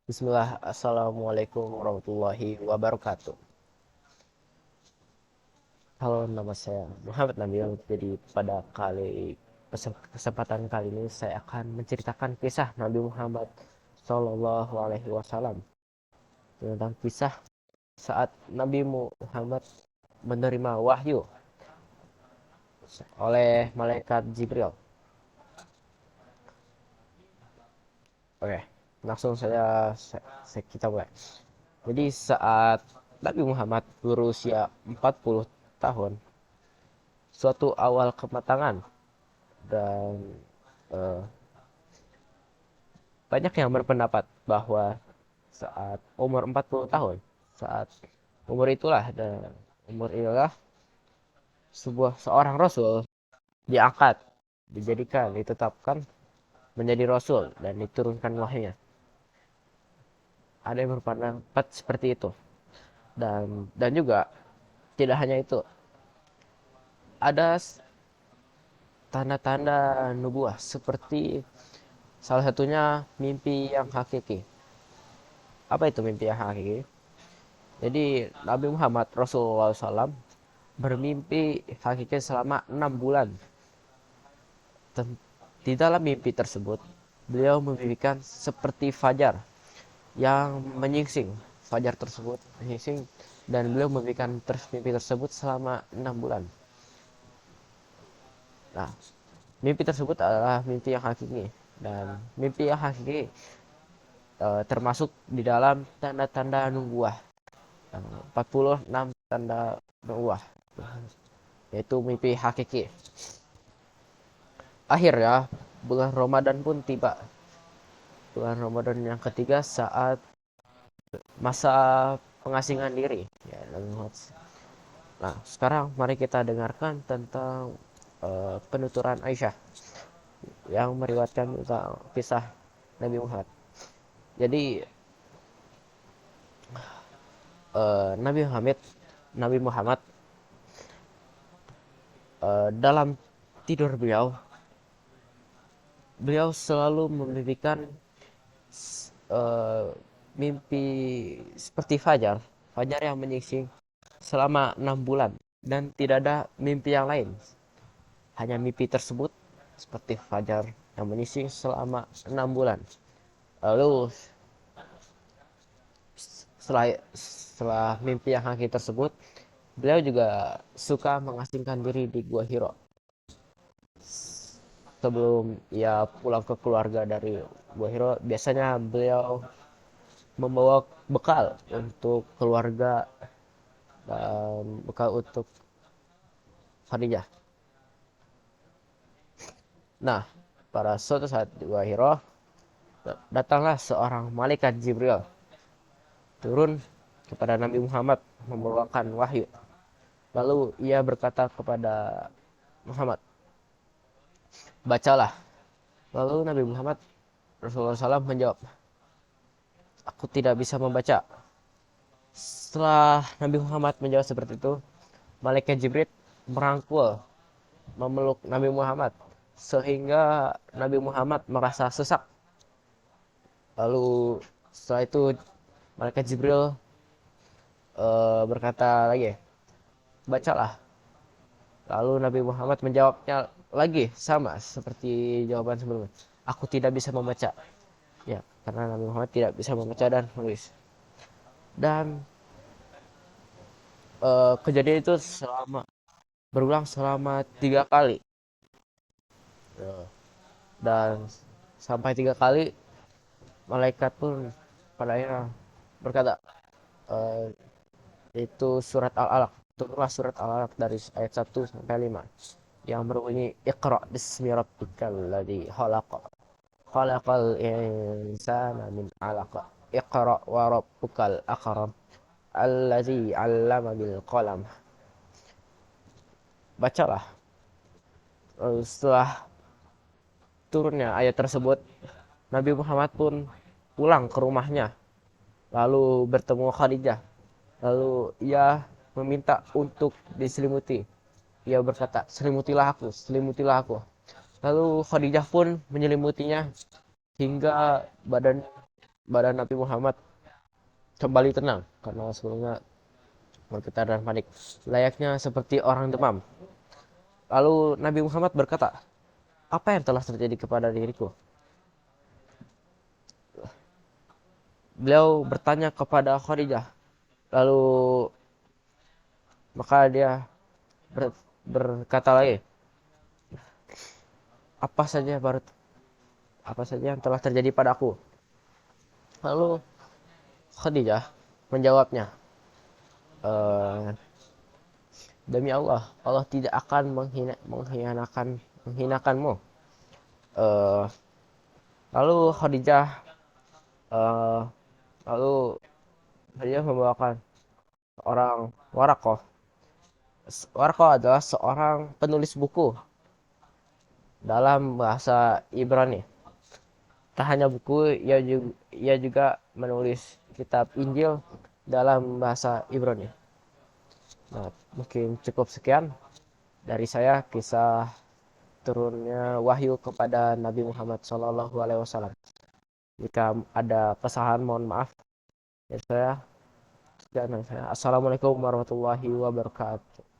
Bismillah, Assalamualaikum warahmatullahi wabarakatuh. Halo, nama saya Muhammad Nabil. Jadi pada kesempatan kali ini saya akan menceritakan kisah Nabi Muhammad Shallallahu Alaihi Wasallam tentang kisah saat Nabi Muhammad menerima wahyu oleh malaikat Jibril. Oke, langsung kita mulai. Jadi saat Nabi Muhammad berusia 40 tahun, suatu awal kematangan dan eh, banyak yang berpendapat bahwa saat umur 40 tahun, saat umur itulah dan umur inilah seorang rasul diangkat, dijadikan, ditetapkan menjadi rasul dan diturunkan wahyunya. Ada yang berpendapat seperti itu. Dan juga tidak hanya itu, ada tanda-tanda nubuah seperti salah satunya mimpi yang hakiki. Apa itu mimpi yang hakiki? Jadi Nabi Muhammad Rasulullah SAW bermimpi hakiki selama 6 bulan. Di dalam mimpi tersebut, beliau memimpikan seperti fajar yang menyingsing. Fajar tersebut menyingsing dan beliau memimpikan mimpi tersebut selama 6 bulan. Nah, mimpi tersebut adalah mimpi yang hakiki dan mimpi yang hakiki termasuk di dalam tanda-tanda nubuah. 46 tanda nubuah yaitu mimpi hakiki. Akhirnya bulan Ramadan pun tiba. Bulan Ramadan yang ketiga saat masa pengasingan diri. Ya, nah, sekarang mari kita dengarkan tentang penuturan Aisyah yang meriwayatkan tentang kisah Nabi Muhammad. Jadi Nabi Muhammad dalam tidur beliau selalu memimpikan eh, mimpi seperti fajar yang menyingsing selama 6 bulan dan tidak ada mimpi yang lain. Hanya mimpi tersebut seperti fajar yang menyingsing selama 6 bulan. Lalu setelah mimpi yang hakiki tersebut, beliau juga suka mengasingkan diri di Gua Hiro. Sebelum ia pulang ke keluarga dari Gua Hiro, biasanya beliau membawa bekal untuk keluarga dan bekal untuk Khadijah. Nah, pada suatu saat di Gua Hiro, datanglah seorang malaikat Jibril turun kepada Nabi Muhammad membawakan wahyu. Lalu ia berkata kepada Muhammad, bacalah. Lalu Nabi Muhammad Rasulullah SAW menjawab, aku tidak bisa membaca. Setelah Nabi Muhammad menjawab seperti itu, malaikat Jibril merangkul, memeluk Nabi Muhammad sehingga Nabi Muhammad merasa sesak. Lalu setelah itu malaikat Jibril berkata lagi, bacalah. Lalu Nabi Muhammad menjawabnya lagi sama seperti jawaban sebelumnya. Aku tidak bisa membaca. Ya, karena Nabi Muhammad tidak bisa membaca dan menulis. Dan kejadian itu berulang selama 3 kali. Ya. Dan sampai 3 kali malaikat pun pada akhirnya berkata, eh, itu surat Al-Alaq. Turunlah surat Al-Alaq dari ayat 1 sampai 5 yang berbunyi Iqra bismi rabbikal ladzi khalaq khalaqal insana min 'alaq Iqra wa rabbukal akram allazi 'allama bil qalam. Bacalah. Lalu setelah turunnya ayat tersebut, Nabi Muhammad pun pulang ke rumahnya lalu bertemu Khadijah. Lalu ia meminta untuk diselimuti. Ia berkata, selimutilah aku, selimutilah aku. Lalu Khadijah pun menyelimutinya hingga badan badan Nabi Muhammad kembali tenang karena sebelumnya bergetar dan panik, layaknya seperti orang demam. Lalu Nabi Muhammad berkata, apa yang telah terjadi kepada diriku? Beliau bertanya kepada Khadijah. Lalu maka dia berkata lagi, apa saja baru apa saja yang telah terjadi padaku? Lalu Khadijah menjawabnya, "Eh, demi Allah, Allah tidak akan menghinakanmu." Eh, lalu Khadijah eh, lalu Khadijah membawakan orang Warakoh. Warakoh adalah seorang penulis buku dalam bahasa Ibrani. Tak hanya buku, ia juga menulis kitab Injil dalam bahasa Ibrani. Nah, mungkin cukup sekian dari saya kisah turunnya wahyu kepada Nabi Muhammad SAW. Jika ada kesalahan, mohon maaf. Ya, saya. Assalamualaikum warahmatullahi wabarakatuh.